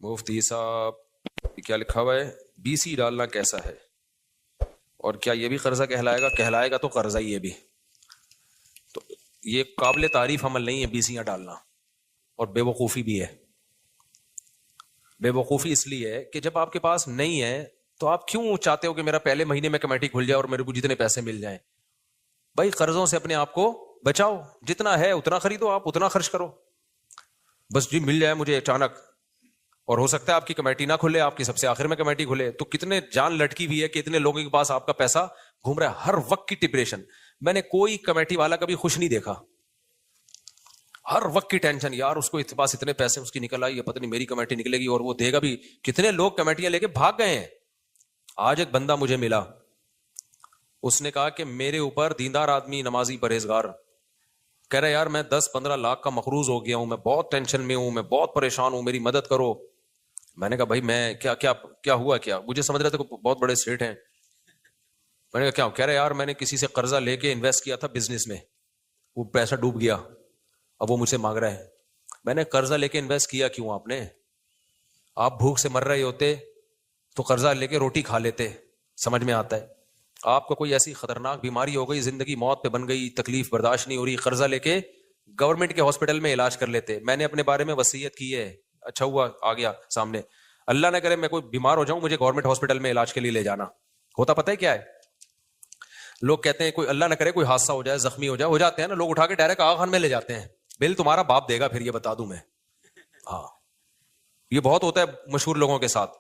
مفتی صاحب کیا لکھا ہوا ہے؟ بی سی ڈالنا کیسا ہے اور کیا یہ بھی قرضہ کہلائے گا؟ کہلائے گا تو قرضہ ہی یہ بھی. تو یہ قابل تعریف عمل نہیں ہے بی سیاں ڈالنا، اور بے وقوفی بھی ہے. بے وقوفی اس لیے ہے کہ جب آپ کے پاس نہیں ہے تو آپ کیوں چاہتے ہو کہ میرا پہلے مہینے میں کمیٹی کھل جائے اور میرے کو جتنے پیسے مل جائیں؟ بھائی قرضوں سے اپنے آپ کو بچاؤ، جتنا ہے اتنا خریدو، آپ اتنا خرچ کرو. بس جی مل جائے مجھے اچانک، اور ہو سکتا ہے آپ کی کمیٹی نہ کھلے، آپ کی سب سے آخر میں کمیٹی کھلے، تو کتنے جان لٹکی ہوئی ہے کہ اتنے لوگوں کے پاس آپ کا پیسہ گھوم رہا ہے. ہر وقت کی ڈپریشن. میں نے کوئی کمیٹی والا کبھی خوش نہیں دیکھا. ہر وقت کی ٹینشن، یار اس کو پاس اتنے پیسے اس کی نکل آئی، یہ پتہ نہیں میری کمیٹی نکلے گی اور وہ دے گا بھی. کتنے لوگ کمیٹیاں لے کے بھاگ گئے ہیں. آج ایک بندہ مجھے ملا، اس نے کہا کہ میرے اوپر دیندار آدمی، نمازی، پرہیزگار، کہہ رہا یار میں 10-15 لاکھ کا مقروض ہو گیا ہوں، میں بہت ٹینشن میں ہوں، میں بہت پریشان ہوں، میری مدد کرو. میں نے کہا بھائی میں کیا ہوا کیا؟ مجھے سمجھ رہے تھے بہت بڑے سیٹ ہیں. میں نے کہا کیا؟ کہہ رہے یار میں نے کسی سے قرضہ لے کے انویسٹ کیا تھا بزنس میں، وہ پیسہ ڈوب گیا، اب وہ مجھ سے مانگ رہے ہیں. میں نے قرضہ لے کے انویسٹ کیا کیوں؟ آپ بھوک سے مر رہے ہوتے تو قرضہ لے کے روٹی کھا لیتے. سمجھ میں آتا ہے. آپ کو کوئی ایسی خطرناک بیماری ہو گئی، زندگی موت پہ بن گئی، تکلیف برداشت نہیں ہو رہی، قرضہ لے کے گورنمنٹ کے ہاسپٹل میں علاج کر لیتے. میں نے اپنے بارے میں وصیت کی ہے، اچھا ہوا آ گیا سامنے. اللہ نہ کرے میں کوئی بیمار ہو جاؤں، مجھے گورنمنٹ ہاسپٹل میں علاج کے لیے لے جانا. ہوتا پتہ ہے کیا ہے؟ لوگ کہتے ہیں کوئی اللہ نہ کرے کوئی حادثہ ہو جائے، زخمی ہو جاتے ہیں نا، لوگ اٹھا کے ڈائریکٹ آغا خان میں لے جاتے ہیں. بل تمہارا باپ دے گا پھر، یہ بتا دوں میں. ہاں یہ بہت ہوتا ہے مشہور لوگوں کے ساتھ.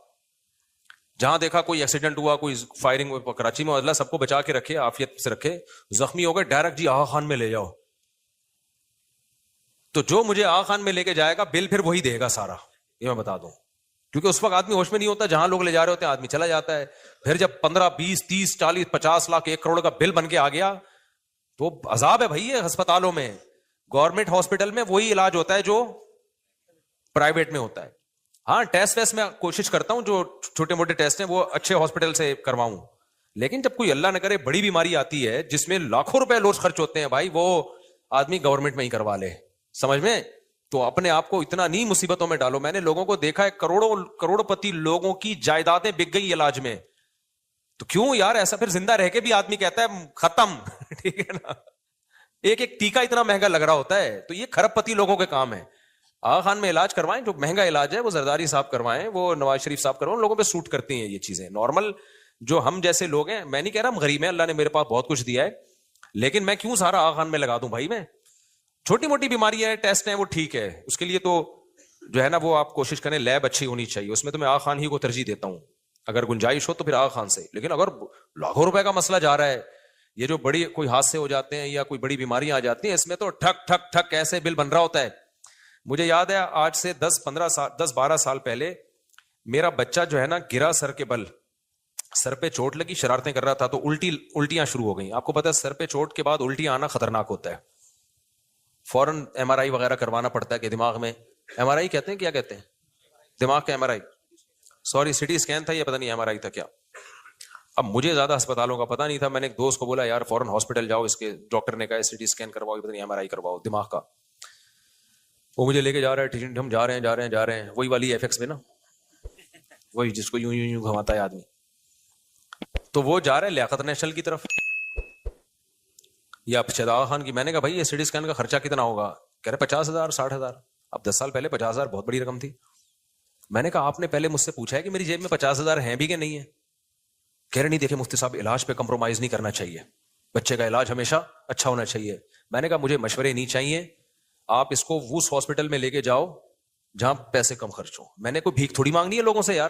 جہاں دیکھا کوئی ایکسیڈنٹ ہوا، کوئی فائرنگ، کراچی میں اللہ سب کو بچا کے رکھے، عافیت سے رکھے، زخمی ہو گئے ڈائریکٹ جی آغا خان میں لے جاؤ. تو جو مجھے آغا خان میں لے کے جائے گا بل پھر وہی دے گا سارا، یہ میں بتا دوں. کیونکہ اس وقت آدمی ہوش میں نہیں ہوتا، جہاں لوگ لے جا رہے ہوتے ہیں آدمی چلا جاتا ہے. پھر جب 15 20 30 40 50 لاکھ 1 کروڑ کا بل بن کے آ گیا تو عذاب ہے بھائی. یہ ہسپتالوں میں، گورنمنٹ ہاسپٹل میں وہی علاج ہوتا ہے جو پرائیویٹ میں ہوتا ہے. ہاں ٹیسٹ ویسٹ میں کوشش کرتا ہوں، جو چھوٹے موٹے ٹیسٹ ہیں وہ اچھے ہاسپٹل سے کرواؤں. لیکن جب کوئی اللہ نہ کرے بڑی بیماری آتی ہے جس میں لاکھوں روپے روز خرچ ہوتے ہیں، بھائی وہ آدمی گورنمنٹ میں ہی کروا لے. سمجھ میں؟ تو اپنے آپ کو اتنا نہیں مصیبتوں میں ڈالو. میں نے لوگوں کو دیکھا ہے، کروڑوں پتی لوگوں کی جائیدادیں بک گئی علاج میں. تو کیوں یار ایسا؟ پھر زندہ رہ کے بھی آدمی کہتا ہے ختم. ٹھیک ہے نا؟ ایک ٹیکا اتنا مہنگا لگ رہا ہوتا ہے. تو یہ کھرب پتی لوگوں کے کام ہے. آغا خان میں علاج کروائیں، جو مہنگا علاج ہے وہ زرداری صاحب کروائیں، وہ نواز شریف صاحب کروائیں. لوگوں پہ سوٹ کرتی ہیں یہ چیزیں. نارمل جو ہم جیسے لوگ ہیں، میں نہیں کہہ رہا ہم غریب ہیں، اللہ نے میرے پاس بہت کچھ دیا ہے، لیکن میں کیوں سارا آغا خان میں لگا دوں بھائی؟ میں چھوٹی موٹی بیماری ہے، ٹیسٹ ہیں، وہ ٹھیک ہے، اس کے لیے تو جو ہے نا وہ آپ کوشش کریں لیب اچھی ہونی چاہیے. اس میں تو میں آغا خان ہی کو ترجیح دیتا ہوں. اگر گنجائش ہو تو پھر آغا خان سے. لیکن اگر لاکھوں روپے کا مسئلہ جا رہا ہے، یہ جو بڑی کوئی حادثے ہو جاتے ہیں یا کوئی بڑی بیماریاں آ جاتی ہیں، اس میں تو ٹھک ٹھک ٹھک ایسے بل بن رہا ہوتا ہے. مجھے یاد ہے آج سے 10-12 سال پہلے میرا بچہ جو ہے نا گرا سر کے بل، سر پہ چوٹ لگی، شرارتیں کر رہا تھا تو الٹیاں شروع ہو گئیں. آپ کو پتا ہے سر پہ چوٹ کے بعد الٹیاں آنا خطرناک ہوتا ہے. فوراً ایم آر آئی وغیرہ کروانا پڑتا ہے کہ دماغ میں، ایم آر آئی کہتے ہیں، کیا کہتے ہیں، دماغ کا ایم آر آئی، سوری سی ٹی اسکین تھا یہ، پتہ نہیں ایم آر آئی تھا کیا. اب مجھے زیادہ ہسپتالوں کا پتہ نہیں تھا. میں نے ایک دوست کو بولا یار فوراً ہاسپٹل جاؤ، اس کے ڈاکٹر نے کہا سی ٹی اسکین کرواؤ، پتہ نہیں ایم آر آئی کرواؤ دماغ کا. وہ مجھے لے کے جا رہا ہے، ہم جا رہے ہیں وہی والی ایف ایکس پہ نا، وہی جس کو یوں گھماتا ہے آدمی. تو وہ جا رہا ہے لیاقت نیشنل کی طرف یا شہزاد خان کی. میں نے کہا بھائی یہ سی ٹی اسکین کا خرچہ کتنا ہوگا؟ کہہ رہے 50,000 60,000. اب 10 سال پہلے 50,000 بہت بڑی رقم تھی. میں نے کہا آپ نے پہلے مجھ سے پوچھا ہے کہ میری جیب میں 50,000 ہیں بھی کہ نہیں ہے؟ کہہ رہے نہیں دیکھیں مفتی صاحب علاج پہ کمپرومائز نہیں کرنا چاہیے، بچے کا علاج ہمیشہ اچھا ہونا چاہیے. میں نے کہا مجھے مشورے نہیں چاہیے، آپ اس کو اس ہاسپٹل میں لے کے جاؤ جہاں پیسے کم خرچ ہوں. میں نے کوئی بھیک تھوڑی مانگنی ہے لوگوں سے یار.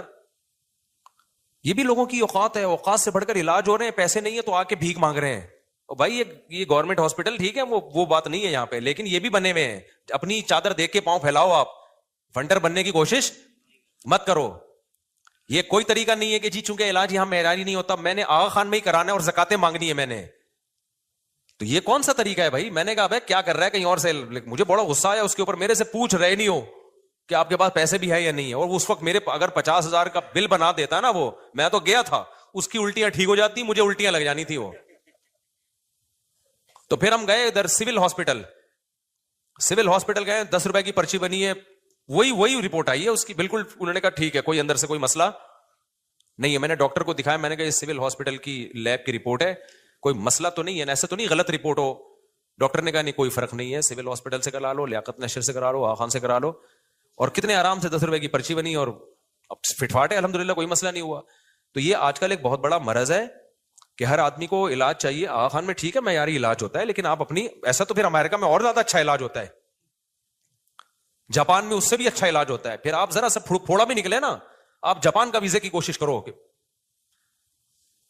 یہ بھی لوگوں کی اوقات ہے، اوقات سے بڑھ کر علاج ہو رہے ہیں، پیسے نہیں ہے تو آ کے بھیک مانگ رہے ہیں. بھائی یہ گورنمنٹ ہاسپٹل ٹھیک ہے، وہ بات نہیں ہے یہاں پہ، لیکن یہ بھی بنے ہوئے ہیں. اپنی چادر دیکھ کے پاؤں پھیلاؤ، آپ فنڈر بننے کی کوشش مت کرو. یہ کوئی طریقہ نہیں ہے کہ جی چونکہ علاج یہاں معیاری نہیں ہوتا میں نے آغا خان میں ہی کرانا ہے اور زکاتیں مانگنی ہے میں نے. تو یہ کون سا طریقہ ہے بھائی؟ میں نے کہا بھائی کیا کر رہا ہے کہیں اور سے. مجھے بڑا غصہ آیا اس کے اوپر، میرے سے پوچھ رہے نہیں ہو کہ آپ کے پاس پیسے بھی ہے یا نہیں ہے. اور اس وقت میرے اگر 50,000 کا بل بنا دیتا نا وہ، میں تو گیا تھا، اس کی الٹیاں ٹھیک ہو جاتی، مجھے الٹیاں لگ جانی تھی وہ. تو پھر ہم گئے ادھر سول ہاسپٹل گئے، 10 روپے کی پرچی بنی ہے، وہی رپورٹ آئی ہے اس کی, بالکل انہوں نے کہا ٹھیک ہے کوئی اندر سے کوئی مسئلہ نہیں ہے. میں نے ڈاکٹر کو دکھایا, میں نے کہا یہ سول ہاسپٹل کی لیب کی رپورٹ ہے, کوئی مسئلہ تو نہیں ہے, ایسے تو نہیں غلط رپورٹ ہو. ڈاکٹر نے کہا نہیں کوئی فرق نہیں ہے, سول ہاسپٹل سے کرا لو, لیاقت نشر سے کرا لو, آخان سے کرا لو, اور کتنے آرام سے 10 روپے کی پرچی بنی اور اب فٹ فاٹ ہے الحمدللہ, کوئی مسئلہ نہیں ہوا. تو یہ آج کل ایک بہت بڑا مرض ہے کہ ہر آدمی کو علاج چاہیے. آخان میں ٹھیک ہے معیاری علاج ہوتا ہے, لیکن آپ اپنی, ایسا تو پھر امریکہ میں اور زیادہ اچھا علاج ہوتا ہے, جاپان میں اس سے بھی اچھا علاج ہوتا ہے. پھر آپ ذرا سا پھوڑا بھی نکلے نا, آپ جاپان کا ویزے کی کوشش کرو کہ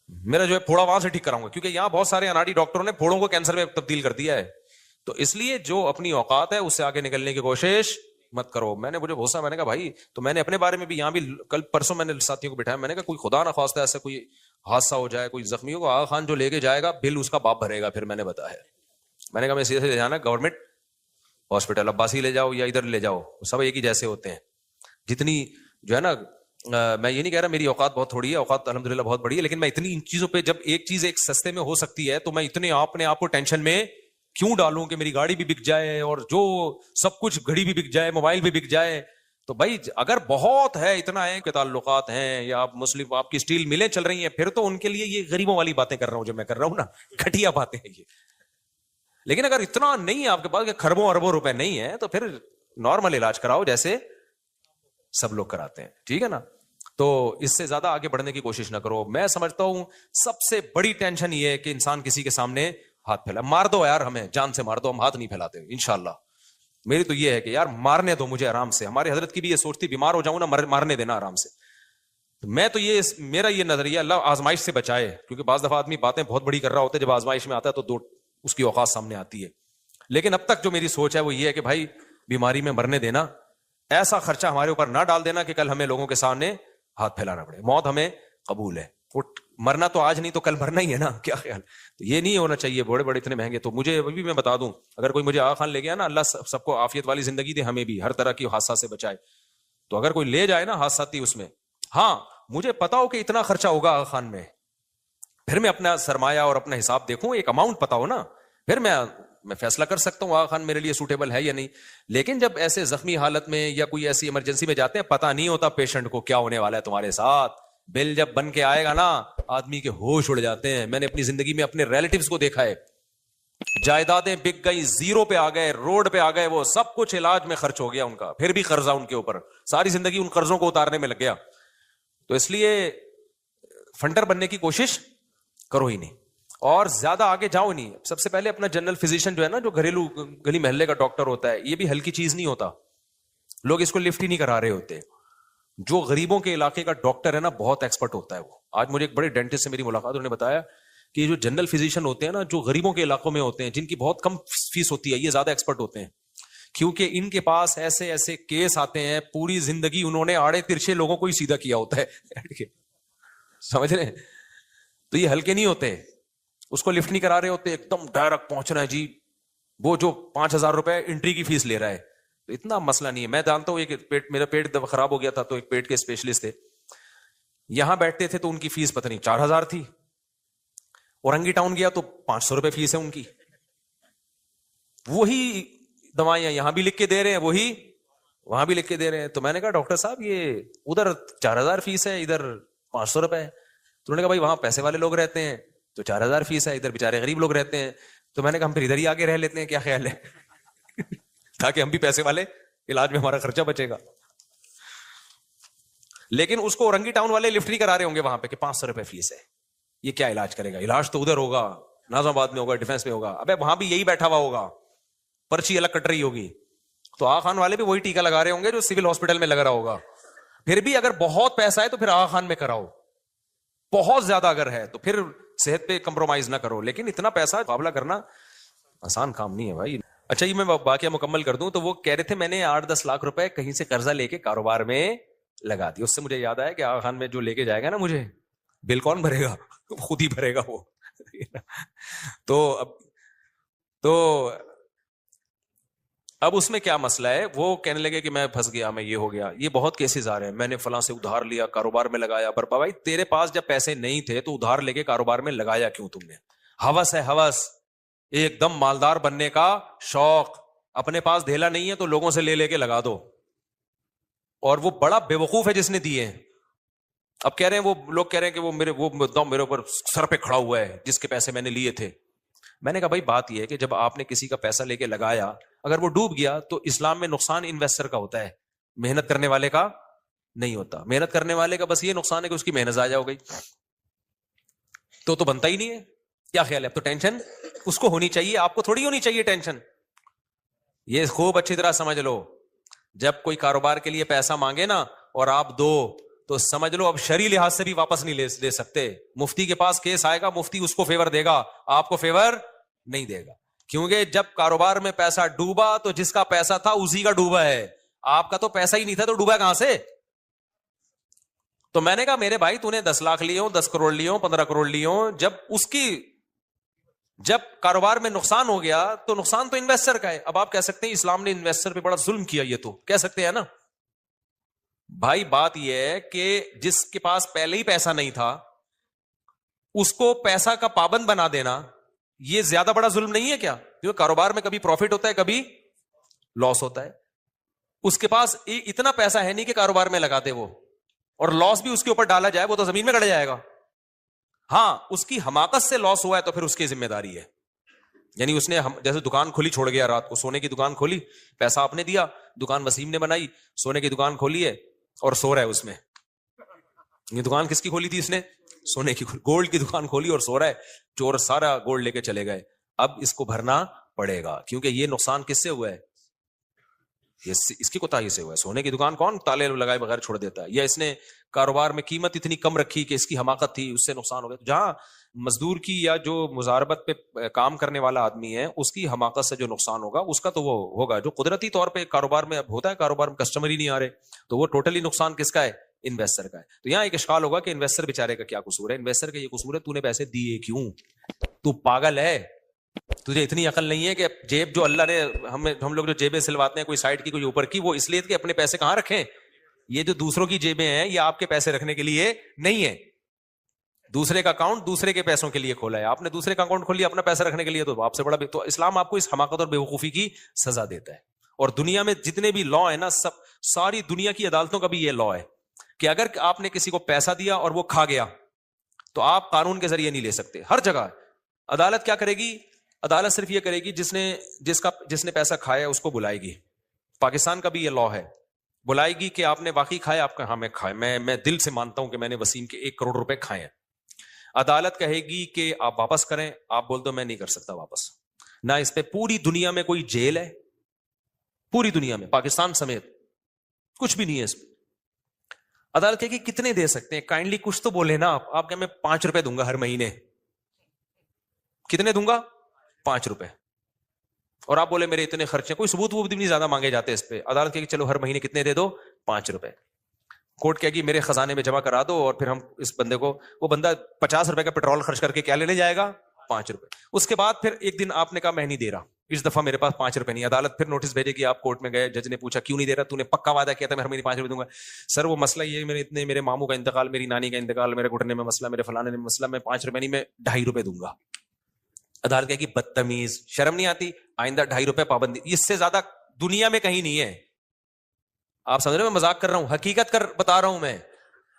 میرا جو ہے پھوڑا وہاں سے ٹھیک کراؤں گا, کیونکہ یہاں بہت سارے اناڑی ڈاکٹروں نے پھوڑوں کو کینسر میں تبدیل کر دیا ہے. تو اس لیے جو اپنی اوقات ہے اس سے آگے نکلنے کی کوشش مت کرو. مجھے غصہ, میں نے کہا بھائی, تو میں نے اپنے بارے میں بھی یہاں بھی کل پرسوں میں نے ساتھیوں کو بٹھایا, میں نے کہا کوئی خدا نہ خواستہ ایسا کوئی حادثہ ہو جائے, کوئی زخمی ہو, آغا خان جو لے کے جائے گا بل اس کا باپ بھرے گا. پھر میں نے بتایا, میں نے کہا میں سیدھے سے جانا گورنمنٹ ہاسپٹل, عباسی لے جاؤ یا ادھر لے جاؤ, سب ایک ہی جیسے ہوتے ہیں. جتنی جو ہے نا, میں یہ نہیں کہہ رہا میری اوقات بہت تھوڑی ہے, اوقات الحمدللہ بہت بڑی ہے, لیکن میں اتنی ان چیزوں پہ, جب ایک چیز ایک سستے میں ہو سکتی ہے تو میں اتنے اپنے آپ کو ٹینشن میں کیوں ڈالوں کہ میری گاڑی بھی بک جائے اور جو سب کچھ, گھڑی بھی بک جائے, موبائل بھی بک جائے. تو بھائی اگر بہت ہے, اتنا ہے کہ تعلقات ہیں یا آپ مسلم, آپ کی اسٹیل ملیں چل رہی ہیں, پھر تو ان کے لیے یہ غریبوں والی باتیں کر رہا ہوں جو میں کر رہا ہوں نا, گھٹیا باتیں ہیں یہ. لیکن اگر اتنا نہیں ہے آپ کے پاس کہ خربوں اربوں روپے نہیں ہے, تو پھر نارمل علاج کراؤ جیسے سب لوگ کراتے ہیں, ٹھیک ہے نا. تو اس سے زیادہ آگے بڑھنے کی کوشش نہ کرو. میں سمجھتا ہوں سب سے بڑی ٹینشن یہ ہے کہ انسان کسی کے سامنے ہاتھ پھیلا. مار دو یار, ہمیں جان سے مار دو, ہم ہاتھ نہیں پھیلاتے انشاءاللہ. میری تو یہ ہے کہ یار مارنے دو مجھے آرام سے. ہمارے حضرت کی بھی یہ سوچ تھی, بیمار ہو جاؤں نا مارنے دینا آرام سے. میں تو یہ, میرا یہ نظریہ, اللہ آزمائش سے بچائے, کیونکہ بعض دفعہ آدمی باتیں بہت بڑی کر رہا ہوتا ہے, جب آزمائش میں آتا ہے تو اس کی اوقات سامنے آتی ہے. لیکن اب تک جو میری سوچ ہے وہ یہ ہے کہ بھائی بیماری میں مرنے دینا, ایسا خرچہ ہمارے اوپر نہ ڈال دینا کہ کل ہمیں لوگوں کے سامنے ہاتھ پھیلانا پڑے. موت ہمیں قبول ہے, مرنا تو آج نہیں تو کل مرنا ہی ہے نا, کیا خیال. تو یہ نہیں ہونا چاہیے بڑے بڑے اتنے مہنگے. تو مجھے ابھی بھی میں بتا دوں, اگر کوئی مجھے آغا خان لے گیا نا, اللہ سب کو عافیت والی زندگی دے, ہمیں بھی ہر طرح کی حادثہ سے بچائے. تو اگر کوئی لے جائے نا حادثاتی اس میں, ہاں مجھے پتا ہو کہ اتنا خرچہ ہوگا آغا خان میں, پھر میں اپنا سرمایہ اور اپنا حساب دیکھوں, ایک اماؤنٹ پتا ہو نا, پھر میں فیصلہ کر سکتا ہوں آغا خان میرے لیے سوٹیبل ہے یا نہیں. لیکن جب ایسے زخمی حالت میں یا کوئی ایسی ایمرجنسی میں جاتے ہیں, پتہ نہیں ہوتا پیشنٹ کو کیا ہونے والا ہے تمہارے ساتھ. بل جب بن کے آئے گا نا, آدمی کے ہوش اڑ جاتے ہیں. میں نے اپنی زندگی میں اپنے ریلیٹیوز کو دیکھا ہے, جائیدادیں بک گئی, زیرو پہ آ گئے, روڈ پہ آ گئے, وہ سب کچھ علاج میں خرچ ہو گیا ان کا, پھر بھی قرضہ ان کے اوپر, ساری زندگی ان قرضوں کو اتارنے میں لگ گیا. تو اس لیے فنڈر بننے کی کوشش کرو ہی نہیں, اور زیادہ آگے جاؤ نہیں. سب سے پہلے اپنا جنرل فزیشین جو ہے نا, جو گھریلو گلی محلے کا ڈاکٹر ہوتا ہے, یہ بھی ہلکی چیز نہیں ہوتا. لوگ اس کو لفٹ ہی نہیں کرا رہے ہوتے. جو غریبوں کے علاقے کا ڈاکٹر ہے نا, بہت ایکسپرٹ ہوتا ہے وہ. آج مجھے ایک بڑے ڈینٹسٹ سے میری ملاقات, انہوں نے بتایا کہ یہ جو جنرل فزیشین ہوتے ہیں نا, جو غریبوں کے علاقوں میں ہوتے ہیں, جن کی بہت کم فیس ہوتی ہے, یہ زیادہ ایکسپرٹ ہوتے ہیں, کیونکہ ان کے پاس ایسے ایسے کیس آتے ہیں, پوری زندگی انہوں نے آڑے ترچے لوگوں کو ہی سیدھا کیا ہوتا ہے. سمجھ رہے ہیں؟ تو یہ ہلکے نہیں ہوتے, اس کو لفٹ نہیں کرا رہے ہوتے, ایک دم ڈائریکٹ پہنچنا ہے جی. وہ جو 5,000 روپے انٹری کی فیس لے رہا ہے, تو اتنا مسئلہ نہیں ہے. میں جانتا ہوں ایک میرا پیٹ خراب ہو گیا تھا, تو ایک پیٹ کے اسپیشلسٹ تھے, یہاں بیٹھتے تھے, تو ان کی فیس پتہ نہیں 4,000 تھی. اورنگی ٹاؤن گیا تو 500 روپے فیس ہے ان کی. وہی دوائیاں یہاں بھی لکھ کے دے رہے ہیں, وہی وہاں بھی لکھ کے دے رہے ہیں. تو میں نے کہا ڈاکٹر صاحب یہ ادھر 4,000 فیس ہے, ادھر 500 روپے ہے. تو انہوں نے کہا بھائی وہاں پیسے والے لوگ رہتے ہیں تو 4,000 فیس ہے, ادھر بےچارے غریب لوگ رہتے ہیں. تو میں نے کہا ہم پھر ادھر ہی آگے رہ لیتے ہیں, کیا خیال ہے, تاکہ ہم بھی پیسے والے, علاج میں ہمارا خرچہ بچے گا. لیکن اس کو اورنگی ٹاؤن والے لفٹ نہیں کرا رہے ہوں گے وہاں پہ کہ 500 روپے فیس ہے, یہ کیا علاج کرے گا. علاج تو ادھر ہوگا, ناظم آباد میں ہوگا, ڈیفینس میں ہوگا. ابے وہاں بھی یہی بیٹھا ہوا ہوگا, پرچی الگ کٹ رہی ہوگی. تو آغا خان والے بھی وہی ٹیکا لگا رہے ہوں گے جو سول ہاسپٹل میں لگ رہا ہوگا. پھر بھی اگر بہت پیسہ ہے تو پھر آغا خان میں کراؤ, بہت زیادہ اگر ہے تو پھر صحت پہ کمپرومائز نہ کرو. لیکن اتنا پیسہ مقابلہ کرنا آسان کام نہیں ہے بھائی. اچھا یہ میں واقعہ مکمل کر دوں, تو وہ کہہ رہے تھے میں نے 8-10 لاکھ روپے کہیں سے قرضہ لے کے کاروبار میں لگا دی. اس سے مجھے یاد آیا کہ آغا خان میں جو لے کے جائے گا نا مجھے, بل کون بھرے گا, خود ہی بھرے گا وہ. تو اب اس میں کیا مسئلہ ہے, وہ کہنے لگے کہ میں پھنس گیا, میں یہ ہو گیا. یہ بہت کیسز آ رہے ہیں, میں نے فلاں سے ادھار لیا, کاروبار میں لگایا. پر بھائی تیرے پاس جب پیسے نہیں تھے تو ادھار لے کے کاروبار میں لگایا کیوں تم نے؟ ہوس ہے, ہوس, ایک دم مالدار بننے کا شوق. اپنے پاس دھیلا نہیں ہے تو لوگوں سے لے لے کے لگا دو, اور وہ بڑا بیوقوف ہے جس نے دیے ہیں. اب کہہ رہے ہیں وہ لوگ کہہ رہے ہیں کہ وہ میرے اوپر سر پہ کھڑا ہوا ہے جس کے پیسے میں نے لیے تھے. میں نے کہا بھائی بات یہ ہے کہ جب آپ نے کسی کا پیسہ لے کے لگایا, اگر وہ ڈوب گیا تو اسلام میں نقصان انویسٹر کا ہوتا ہے, محنت کرنے والے کا نہیں ہوتا. محنت کرنے والے کا بس یہ نقصان ہے کہ اس کی محنت ضائع ہو گئی, تو بنتا ہی نہیں ہے. کیا خیال ہے؟ اب تو ٹینشن اس کو ہونی چاہیے, آپ کو تھوڑی ہونی چاہیے ٹینشن. یہ خوب اچھی طرح سمجھ لو, جب کوئی کاروبار کے لیے پیسہ مانگے نا اور آپ دو تو سمجھ لو اب شرعی لحاظ سے بھی واپس نہیں لے سکتے. مفتی کے پاس کیس آئے گا, مفتی اس کو فیور دے گا, آپ کو فیور نہیں دے گا. کیونکہ جب کاروبار میں پیسہ ڈوبا تو جس کا پیسہ تھا اسی کا ڈوبا ہے, آپ کا تو پیسہ ہی نہیں تھا تو ڈوبا کہاں سے؟ تو میں نے کہا میرے بھائی تو نے 10 لاکھ لیے ہوں, 10 کروڑ لیے ہوں, 15 کروڑ لیے ہوں, جب کاروبار میں نقصان ہو گیا تو نقصان تو انویسٹر کا ہے. اب آپ کہہ سکتے ہیں اسلام نے انویسٹر پہ بڑا ظلم کیا, یہ تو کہہ سکتے ہیں نا. بھائی بات یہ ہے کہ جس کے پاس پہلے ہی پیسہ نہیں تھا اس کو پیسہ کا پابند بنا دینا یہ زیادہ بڑا ظلم نہیں ہے کیا؟ کیونکہ کاروبار میں کبھی پروفٹ ہوتا ہے کبھی لاس ہوتا ہے. اس کے پاس اتنا پیسہ ہے نہیں کہ کاروبار میں لگا دے وہ, اور لاس بھی اس کے اوپر ڈالا جائے وہ تو زمین میں گڑ جائے گا. ہاں اس کی حماقت سے لاس ہوا ہے تو پھر اس کی ذمہ داری ہے. یعنی اس نے جیسے دکان کھلی چھوڑ گیا, رات کو سونے کی دکان کھولی, پیسہ آپ نے دیا, دکان وسیم نے بنائی, سونے کی دکان کھولی ہے اور سو رہا ہے اس میں. یہ دکان کس کی کھولی تھی اس نے؟ سونے کی, گولڈ کی دکان کھولی اور سو رہا ہے. چور سارا گولڈ لے کے چلے گئے. اب اس کو بھرنا پڑے گا کیونکہ یہ نقصان کس سے ہوا ہے؟ اس کی کوتاہی سے ہوا ہے. سونے کی دکان کون تالے لگائے بغیر چھوڑ دیتا ہے؟ یا اس نے کاروبار میں قیمت اتنی کم رکھی کہ اس کی حماقت تھی, اس سے نقصان ہو گیا. جہاں مزدور کی یا جو مزاربت پہ کام کرنے والا آدمی ہے اس کی حماقت سے جو نقصان ہوگا اس کا تو وہ ہوگا. جو قدرتی طور پہ کاروبار میں اب ہوتا ہے, کاروبار میں کسٹمر ہی نہیں آ رہے, تو وہ ٹوٹلی نقصان کس کا ہے؟ انویسٹر کا ہے. تو یہاں ایک اشکال ہوگا کہ انویسٹر بیچارے کا کیا قصور ہے؟ انویسٹر کا یہ قصور ہے تو نے پیسے دیے کیوں؟ تو پاگل ہے, تجھے اتنی عقل نہیں ہے کہ جیب جو اللہ نے ہم لوگ جو جیبیں سلواتے ہیں کوئی سائڈ کی کوئی اوپر کی, وہ اس لیے کہ اپنے پیسے کہاں رکھیں. یہ جو دوسروں کی جیبیں ہیں یہ آپ کے پیسے رکھنے کے لیے نہیں ہے. دوسرے کا اکاؤنٹ دوسرے کے پیسوں کے لیے کھولا ہے آپ نے, دوسرے کا اکاؤنٹ کھول لیا اپنا پیسہ رکھنے کے لیے, تو آپ سے بڑا تو اسلام آپ کو اس حماقت اور بیوقوفی کی سزا دیتا ہے. اور دنیا میں جتنے بھی لا ہے نا, ساری دنیا کی عدالتوں کا بھی یہ لا ہے کہ اگر آپ نے کسی کو پیسہ دیا اور وہ کھا گیا تو آپ قانون کے ذریعے نہیں لے سکتے. ہر جگہ عدالت کیا کرے گی؟ عدالت صرف یہ کرے گی جس نے پیسہ کھایا اس کو بلائے گی. پاکستان کا بھی یہ لا ہے, بلائے گی کہ آپ نے واقعی کھایا, آپ کا ہاں میں کھایا, میں دل سے مانتا ہوں کہ میں نے وسیم کے 1 کروڑ روپے کھائے ہیں. عدالت کہے گی کہ آپ واپس کریں, آپ بول دو میں نہیں کر سکتا واپس. نہ اس پہ پوری دنیا میں کوئی جیل ہے, پوری دنیا میں پاکستان سمیت کچھ بھی نہیں ہے اس پہ. عدالت کہے گی کتنے دے سکتے ہیں, کائنڈلی کچھ تو بولے نا آپ کہ میں 5 روپے دوں گا ہر مہینے. کتنے دوں گا؟ 5 روپے. اور آپ بولے میرے اتنے خرچے, کوئی ثبوت وہ بھی نہیں زیادہ مانگے جاتے اس پہ. عدالت کہے گی چلو ہر مہینے کتنے دے دو؟ 5 روپے. کورٹ کہے گی میرے خزانے میں جمع کرا دو, اور پھر ہم اس بندے کو, وہ بندہ 50 روپے کا پیٹرول خرچ کر کے کیا لینے جائے گا؟ 5 روپے. اس کے بعد پھر ایک دن آپ نے کہا میں نہیں دے رہا, اس دفعہ میرے پاس 5 روپے نہیں. عدالت پھر نوٹس بھیجے گی, آپ کورٹ میں گئے, جج نے پوچھا کیوں نہیں دے رہا, تو نے پکا وعدہ کیا تھا میں ہر مہینے 5 روپے دوں گا. سر وہ مسئلہ یہ میرے ماموں کا انتقال, میری نانی کا انتقال, میرے گھٹنے میں مسئلہ, میرے فلانے میں مسئلہ, میں 5 روپے نہیں میں 2.5 روپے دوں گا. عدالت کہے گی بدتمیز, شرم نہیں آتی, آئندہ 2.5 روپے پابندی. اس سے زیادہ دنیا میں کہیں نہیں ہے. آپ سمجھ رہے ہیں میں مذاق کر رہا ہوں, حقیقت کر بتا رہا ہوں میں.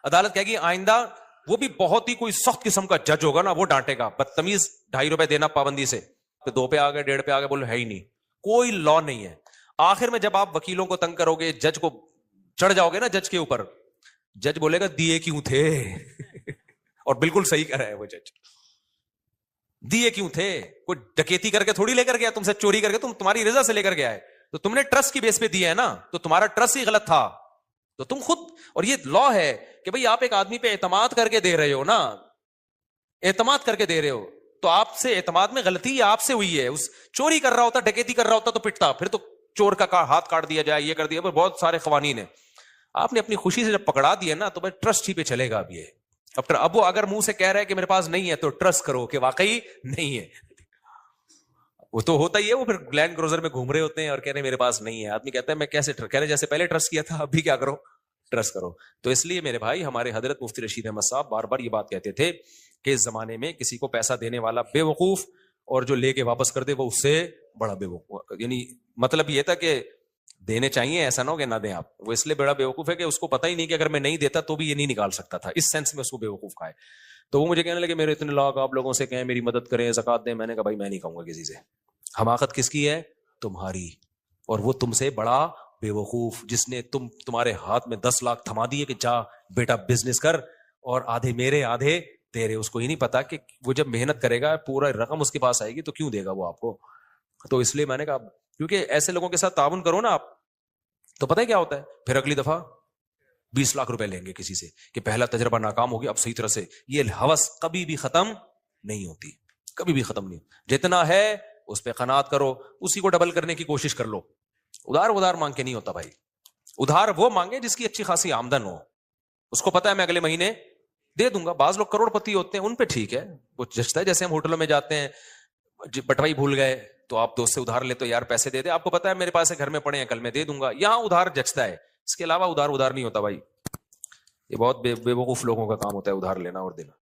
عدالت کہے گی آئندہ, وہ بھی بہت ہی کوئی سخت قسم کا جج ہوگا نا, وہ ڈانٹے گا بدتمیز 2.5 روپے دینا پابندی سے. پھر 2 پہ آ گئے, 1.5 پہ آ گئے, بولو ہے ہی نہیں, کوئی لا نہیں ہے. آخر میں جب آپ وکیلوں کو تنگ کرو گے, جج کو چڑھ جاؤ گے نا جج کے اوپر, جج بولے گا دیے کیوں تھے اور بالکل صحیح کر رہا ہے وہ جج, دیے کیوں تھے؟ کوئی ڈکیتی کر کے تھوڑی لے کر گیا, تم سے چوری کر کے, تمہاری رضا سے لے کر گیا ہے, تو تم نے ٹرسٹ کی بیس پہ دیا ہے نا, تو تمہارا ٹرسٹ ہی غلط تھا. تو تم خود, اور یہ لا ہے کہ بھئی آپ ایک آدمی پہ اعتماد کر کے دے رہے ہو نا, اعتماد کر کے دے رہے ہو, تو آپ سے اعتماد میں غلطی آپ سے ہوئی ہے. اس چوری کر رہا ہوتا, ڈکیتی کر رہا ہوتا تو پٹتا, پھر تو چور کا ہاتھ کاٹ دیا جائے, یہ کر دیا, بہت سارے قوانین ہیں. آپ نے اپنی خوشی سے جب پکڑا دیا نا تو بھائی ٹرسٹ ہی پہ چلے گا. اب یہ اب وہ اگر منہ سے کہہ رہا ہے کہ میرے پاس نہیں ہے تو ٹرسٹ کرو کہ واقعی نہیں ہے. وہ تو ہوتا ہی ہے, وہ پھر لینڈ کروزر میں گھوم رہے ہوتے ہیں اور کہہ رہے ہیں میرے پاس نہیں ہے. آدمی کہتا ہے میں کیسے کہہ رہے جیسے پہلے ٹرسٹ کیا تھا, اب بھی کیا کرو, ٹرسٹ کرو. تو اس لیے میرے بھائی, ہمارے حضرت مفتی رشید احمد صاحب بار بار یہ بات کہتے تھے کہ اس زمانے میں کسی کو پیسہ دینے والا بے وقوف, اور جو لے کے واپس کر دے وہ اس سے بڑا بے وقوف. یعنی مطلب یہ تھا کہ دینے چاہیے, ایسا نہ ہو کہ نہ دیں آپ. وہ اس لیے بڑا بیوقوف ہے کہ اس کو پتہ ہی نہیں کہ اگر میں نہیں دیتا تو بھی یہ نہیں نکال سکتا تھا, اس سینس میں اس کو بیوقوف کہا ہے. تو وہ مجھے کہنے لگے میرے اتنے لاکھ, آپ لوگوں سے کہیں میری مدد کریں, زکات دیں. میں نے کہا بھائی میں نہیں کہوں گا کسی سے. حماقت کس کی ہے؟ تمہاری. اور وہ تم سے بڑا بیوقوف جس نے تمہارے ہاتھ میں 10 لاکھ تھما دیے کہ جا بیٹا بزنس کر, اور آدھے میرے آدھے تیرے. اس کو ہی نہیں پتا کہ وہ جب محنت کرے گا پورا رقم اس کے پاس آئے گی تو کیوں دے گا وہ آپ کو. تو اس لیے میں نے کہا کیونکہ ایسے لوگوں کے ساتھ تعاون کرو نا آپ, تو پتہ ہے کیا ہوتا ہے, پھر اگلی دفعہ 20 لاکھ روپے لیں گے کسی سے کہ پہلا تجربہ ناکام ہو گیا, اب صحیح طرح سے. یہ ہوس کبھی بھی ختم نہیں ہوتی, کبھی بھی ختم نہیں. جتنا ہے اس پہ قناعت کرو, اسی کو ڈبل کرنے کی کوشش کر لو. ادھار مانگ کے نہیں ہوتا بھائی. ادھار وہ مانگے جس کی اچھی خاصی آمدن ہو, اس کو پتا ہے میں اگلے مہینے دے دوں گا. بعض لوگ کروڑ پتی ہوتے ہیں, ان پہ ٹھیک ہے, وہ جچتا ہے. جیسے ہم ہوٹلوں میں جاتے ہیں, بٹوائی بھول گئے تو آپ دوست سے ادھار لے تو یار پیسے دے دے, آپ کو پتا ہے میرے پاس گھر میں پڑے ہیں کل میں دے دوں گا. یہاں ادھار جچتا ہے, اس کے علاوہ ادھار نہیں ہوتا بھائی. یہ بہت بے وقوف لوگوں کا کام ہوتا ہے ادھار لینا اور دینا.